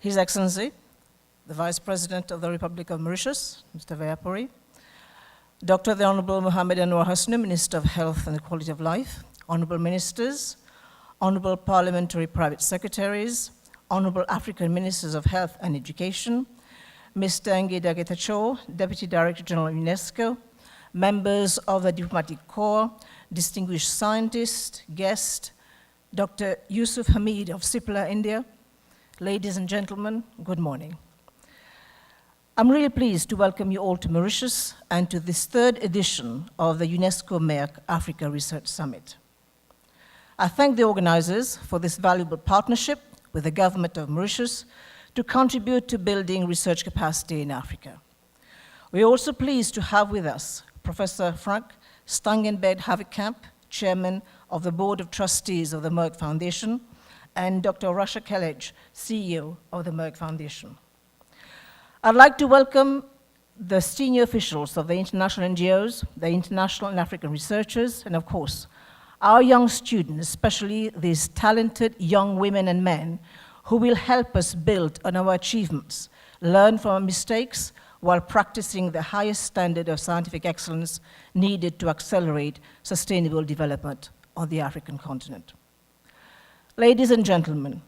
His Excellency, the Vice President of the Republic of Mauritius, Mr. Vayapuri, Dr. the Honorable Mohammed Anwar Hasnu, Minister of Health and the Quality of Life, Honorable Ministers, Honorable Parliamentary Private Secretaries, Honorable African Ministers of Health and Education, Mr. Ngida Getachew, Deputy Director General of UNESCO, members of the Diplomatic Corps, distinguished scientists, guests, Dr. Yusuf Hamid of Sipla, India. Ladies and gentlemen, good morning. I'm really pleased to welcome you all to Mauritius and to this third edition of the UNESCO MERCK Africa Research Summit. I thank the organizers for this valuable partnership with the government of Mauritius to contribute to building research capacity in Africa. We're also pleased to have with us Professor Frank Stangenbed-Havikamp, Chairman of the Board of Trustees of the MERCK Foundation, and Dr. Rasha Kelledge, CEO of the MERCK Foundation. I'd like to welcome the senior officials of the international NGOs, the international and African researchers, and of course, our young students, especially these talented young women and men who will help us build on our achievements, learn from our mistakes, while practicing the highest standard of scientific excellence needed to accelerate sustainable development on the African continent. Ladies and gentlemen,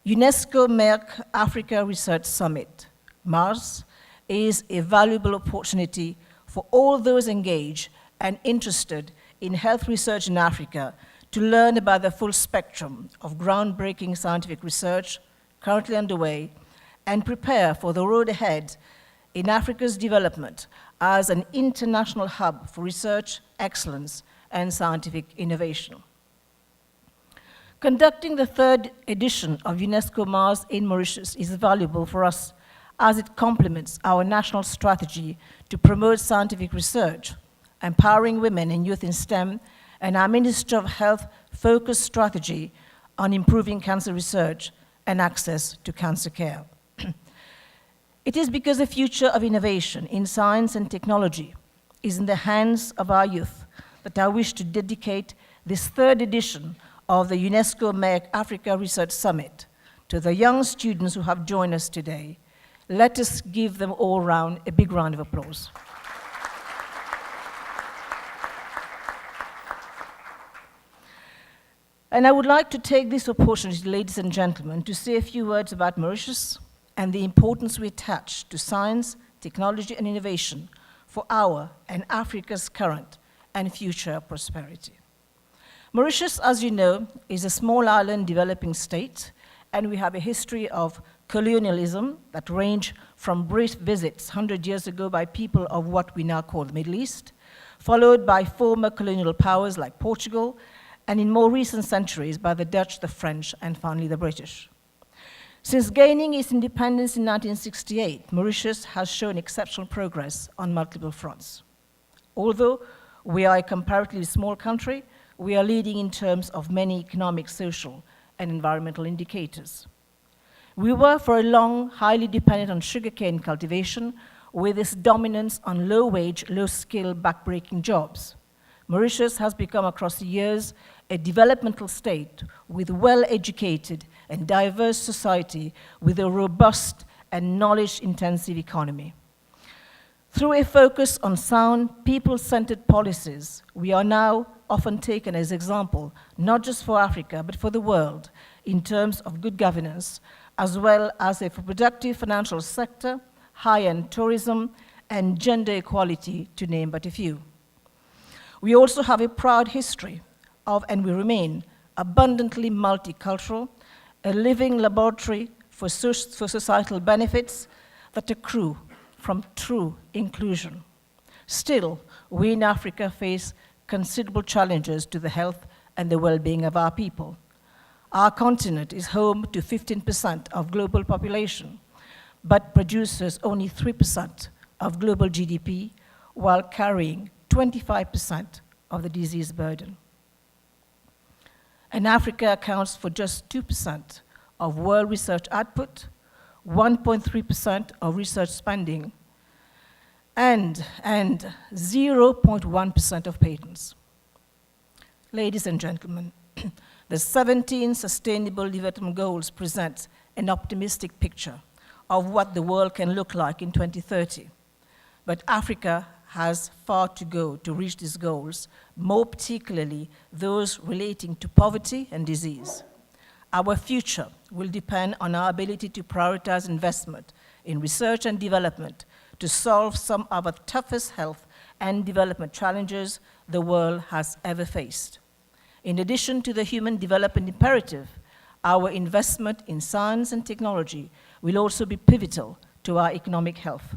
UNESCO MERCK Africa Research Summit, MARS, is a valuable opportunity for all those engaged and interested in health research in Africa to learn about the full spectrum of groundbreaking scientific research currently underway and prepare for the road ahead in Africa's development as an international hub for research, excellence, and scientific innovation. Conducting the third edition of UNESCO MARS in Mauritius is valuable for us as it complements our national strategy to promote scientific research, empowering women and youth in STEM, and our Ministry of Health focused strategy on improving cancer research and access to cancer care. It is because the future of innovation in science and technology is in the hands of our youth that I wish to dedicate this third edition of the UNESCO MERCK Africa Research Summit to the young students who have joined us today. Let us give them all round a big round of applause. And I would like to take this opportunity, ladies and gentlemen, to say a few words about Mauritius and the importance we attach to science, technology, and innovation for our and Africa's current and future prosperity. Mauritius, as you know, is a small island developing state, and we have a history of colonialism that ranged from brief visits 100 years ago by people of what we now call the Middle East, followed by former colonial powers like Portugal, and in more recent centuries by the Dutch, the French, and finally the British. Since gaining its independence in 1968, Mauritius has shown exceptional progress on multiple fronts. Although we are a comparatively small country, we are leading in terms of many economic, social, and environmental indicators. We were for a long highly dependent on sugarcane cultivation with its dominance on low-wage, low-skill, backbreaking jobs. Mauritius has become, across the years, a developmental state with well-educated and diverse society with a robust and knowledge-intensive economy. Through a focus on sound, people-centered policies, we are now often taken as example, not just for Africa, but for the world, in terms of good governance, as well as a productive financial sector, high-end tourism, and gender equality, to name but a few. We also have a proud history of, and we remain, abundantly multicultural, a living laboratory for societal benefits that accrue from true inclusion. Still, we in Africa face considerable challenges to the health and the well-being of our people. Our continent is home to 15% of global population, but produces only 3% of global GDP, while carrying 25% of the disease burden. And Africa accounts for just 2% of world research output, 1.3% of research spending, and 0.1% of patents. Ladies and gentlemen, the 17 Sustainable Development Goals present an optimistic picture of what the world can look like in 2030. But Africa has far to go to reach these goals, more particularly those relating to poverty and disease. Our future will depend on our ability to prioritize investment in research and development to solve some of the toughest health and development challenges the world has ever faced. In addition to the human development imperative, our investment in science and technology will also be pivotal to our economic health.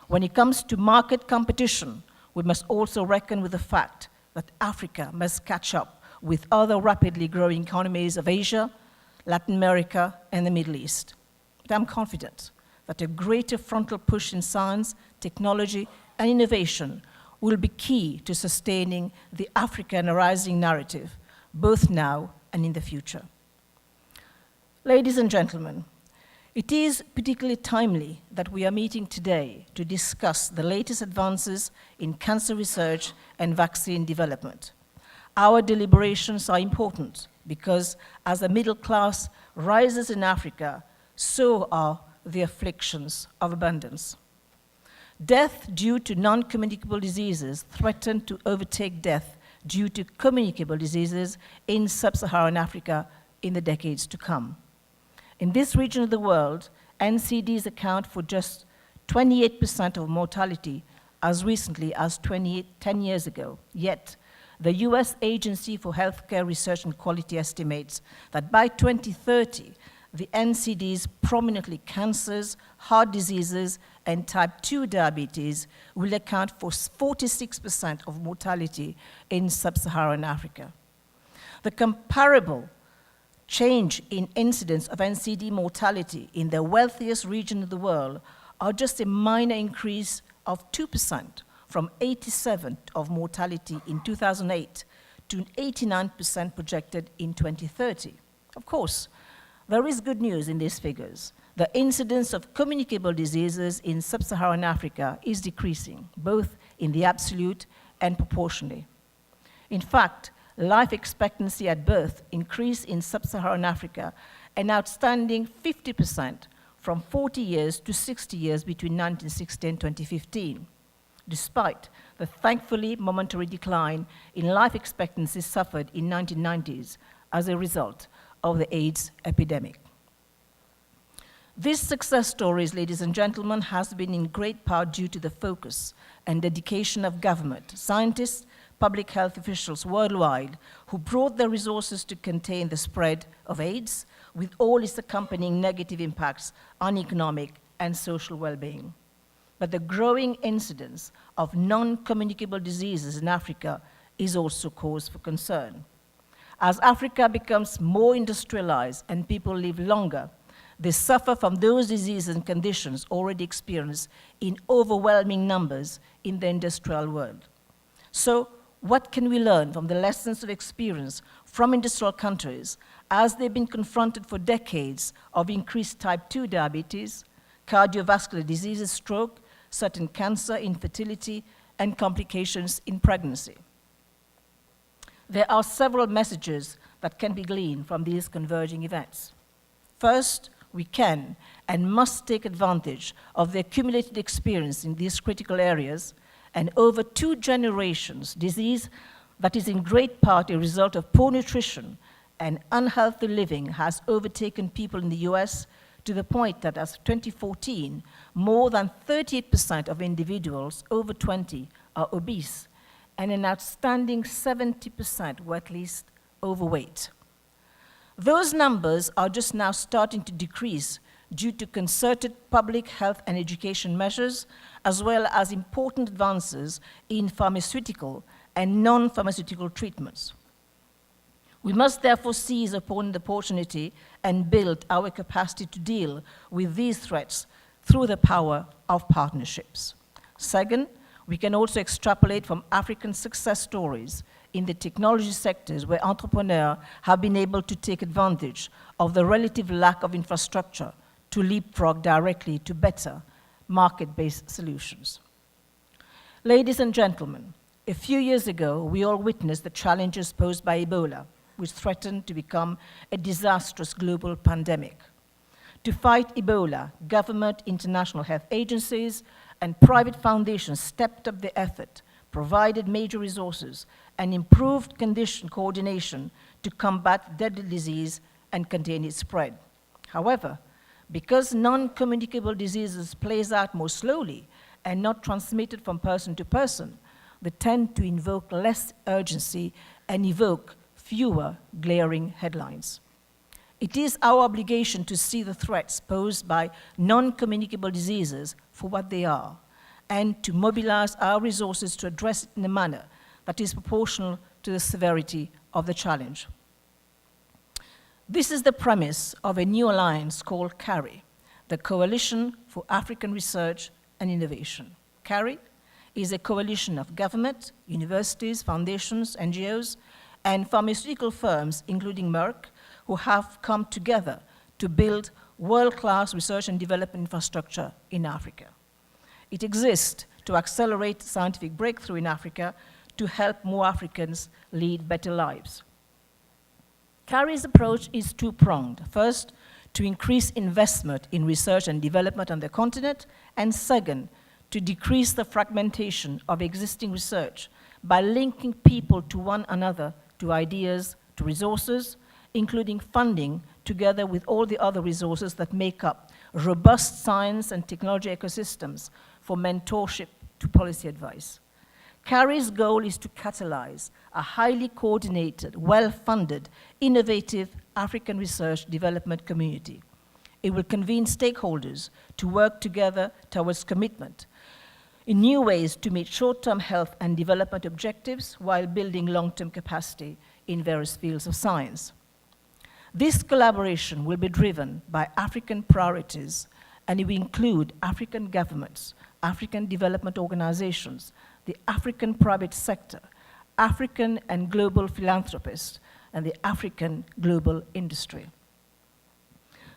When it comes to market competition, we must also reckon with the fact that Africa must catch up with other rapidly growing economies of Asia, Latin America, and the Middle East. But I'm confident that a greater frontal push in science, technology, and innovation will be key to sustaining the African rising narrative, both now and in the future. Ladies and gentlemen, it is particularly timely that we are meeting today to discuss the latest advances in cancer research and vaccine development. Our deliberations are important because as the middle class rises in Africa, so are the afflictions of abundance. Death due to non-communicable diseases threaten to overtake death due to communicable diseases in sub-Saharan Africa in the decades to come. In this region of the world, NCDs account for just 28% of mortality as recently as 10 years ago. Yet, the US Agency for Healthcare Research and Quality estimates that by 2030, the NCDs, prominently cancers, heart diseases, and type 2 diabetes, will account for 46% of mortality in sub-Saharan Africa. The comparable change in incidence of NCD mortality in the wealthiest region of the world are just a minor increase of 2% from 87% of mortality in 2008 to 89% projected in 2030. Of course, there is good news in these figures. The incidence of communicable diseases in sub-Saharan Africa is decreasing, both in the absolute and proportionally. In fact, life expectancy at birth increased in sub-Saharan Africa an outstanding 50% from 40 years to 60 years between 1960 and 2015, despite the thankfully momentary decline in life expectancy suffered in 1990s as a result of the AIDS epidemic. This success stories, ladies and gentlemen, has been in great part due to the focus and dedication of government, scientists, public health officials worldwide who brought their resources to contain the spread of AIDS with all its accompanying negative impacts on economic and social well-being. But the growing incidence of non-communicable diseases in Africa is also cause for concern. As Africa becomes more industrialized and people live longer, they suffer from those diseases and conditions already experienced in overwhelming numbers in the industrial world. So, what can we learn from the lessons of experience from industrial countries as they've been confronted for decades of increased type 2 diabetes, cardiovascular diseases, stroke, certain cancer, infertility, and complications in pregnancy? There are several messages that can be gleaned from these converging events. First, we can and must take advantage of the accumulated experience in these critical areas and over 2 generations, disease that is in great part a result of poor nutrition and unhealthy living has overtaken people in the US to the point that as of 2014, more than 38% of individuals over 20 are obese, and an outstanding 70% were at least overweight. Those numbers are just now starting to decrease due to concerted public health and education measures, as well as important advances in pharmaceutical and non-pharmaceutical treatments. We must therefore seize upon the opportunity and build our capacity to deal with these threats through the power of partnerships. Second, we can also extrapolate from African success stories in the technology sectors where entrepreneurs have been able to take advantage of the relative lack of infrastructure to leapfrog directly to better market-based solutions. Ladies and gentlemen, a few years ago, we all witnessed the challenges posed by Ebola, which threatened to become a disastrous global pandemic. To fight Ebola, government, international health agencies, and private foundations stepped up the effort, provided major resources, and improved condition coordination to combat deadly disease and contain its spread. However, because non-communicable diseases plays out more slowly and not transmitted from person to person, they tend to invoke less urgency and evoke fewer glaring headlines. It is our obligation to see the threats posed by non-communicable diseases for what they are, and to mobilize our resources to address it in a manner that is proportional to the severity of the challenge. This is the premise of a new alliance called CARI, the Coalition for African Research and Innovation. CARI is a coalition of government, universities, foundations, NGOs, and pharmaceutical firms, including MERCK, who have come together to build world-class research and development infrastructure in Africa. It exists to accelerate scientific breakthrough in Africa to help more Africans lead better lives. CARI's approach is two-pronged. First, to increase investment in research and development on the continent, and second, to decrease the fragmentation of existing research by linking people to one another, to ideas, to resources, including funding, together with all the other resources that make up robust science and technology ecosystems for mentorship to policy advice. CARI's goal is to catalyze a highly coordinated, well-funded, innovative African research development community. It will convene stakeholders to work together towards commitment in new ways to meet short-term health and development objectives while building long-term capacity in various fields of science. This collaboration will be driven by African priorities, and it will include African governments, African development organizations, the African private sector, African and global philanthropists, and the African global industry.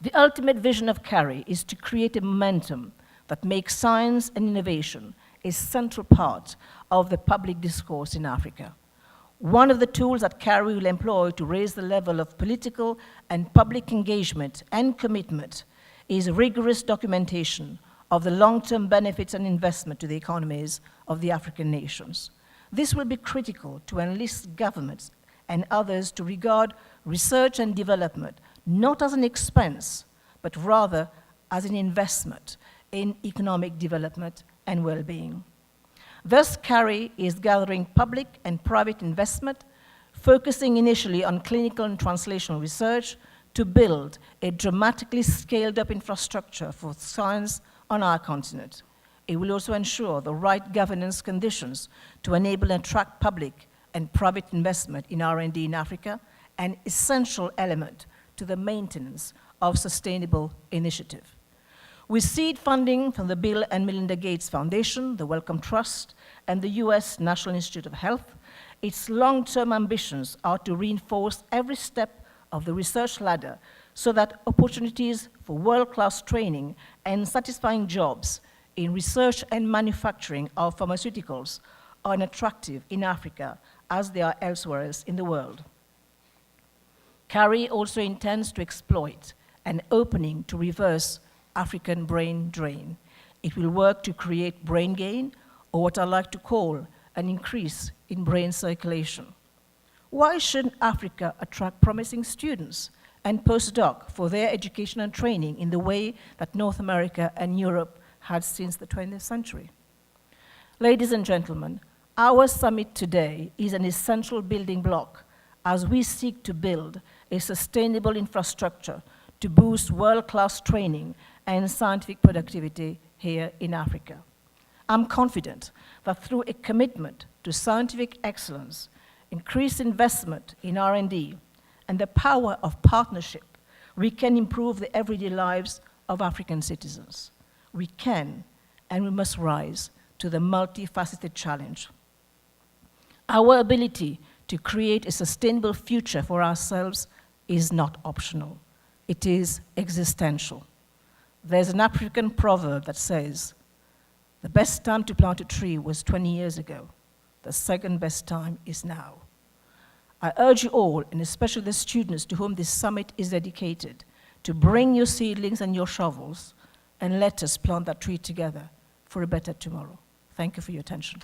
The ultimate vision of CARI is to create a momentum that makes science and innovation a central part of the public discourse in Africa. One of the tools that CARI will employ to raise the level of political and public engagement and commitment is rigorous documentation of the long-term benefits and investment to the economies of the African nations. This will be critical to enlist governments and others to regard research and development not as an expense, but rather as an investment in economic development and well-being. Thus, CARI is gathering public and private investment, focusing initially on clinical and translational research to build a dramatically scaled-up infrastructure for science on our continent. It will also ensure the right governance conditions to enable and attract public and private investment in R&D in Africa, an essential element to the maintenance of sustainable initiative. With seed funding from the Bill and Melinda Gates Foundation, the Wellcome Trust, and the US National Institute of Health, its long-term ambitions are to reinforce every step of the research ladder so that opportunities for world-class training and satisfying jobs in research and manufacturing of pharmaceuticals are attractive in Africa as they are elsewhere in the world. CARI also intends to exploit an opening to reverse African brain drain. It will work to create brain gain, or what I like to call an increase in brain circulation. Why shouldn't Africa attract promising students and postdoc for their education and training in the way that North America and Europe had since the 20th century? Ladies and gentlemen, our summit today is an essential building block as we seek to build a sustainable infrastructure to boost world-class training and scientific productivity here in Africa. I'm confident that through a commitment to scientific excellence, increased investment in R&D, and the power of partnership, we can improve the everyday lives of African citizens. We can and we must rise to the multifaceted challenge. Our ability to create a sustainable future for ourselves is not optional. It is existential. There's an African proverb that says, the best time to plant a tree was 20 years ago. The second best time is now. I urge you all, and especially the students to whom this summit is dedicated, to bring your seedlings and your shovels and let us plant that tree together for a better tomorrow. Thank you for your attention.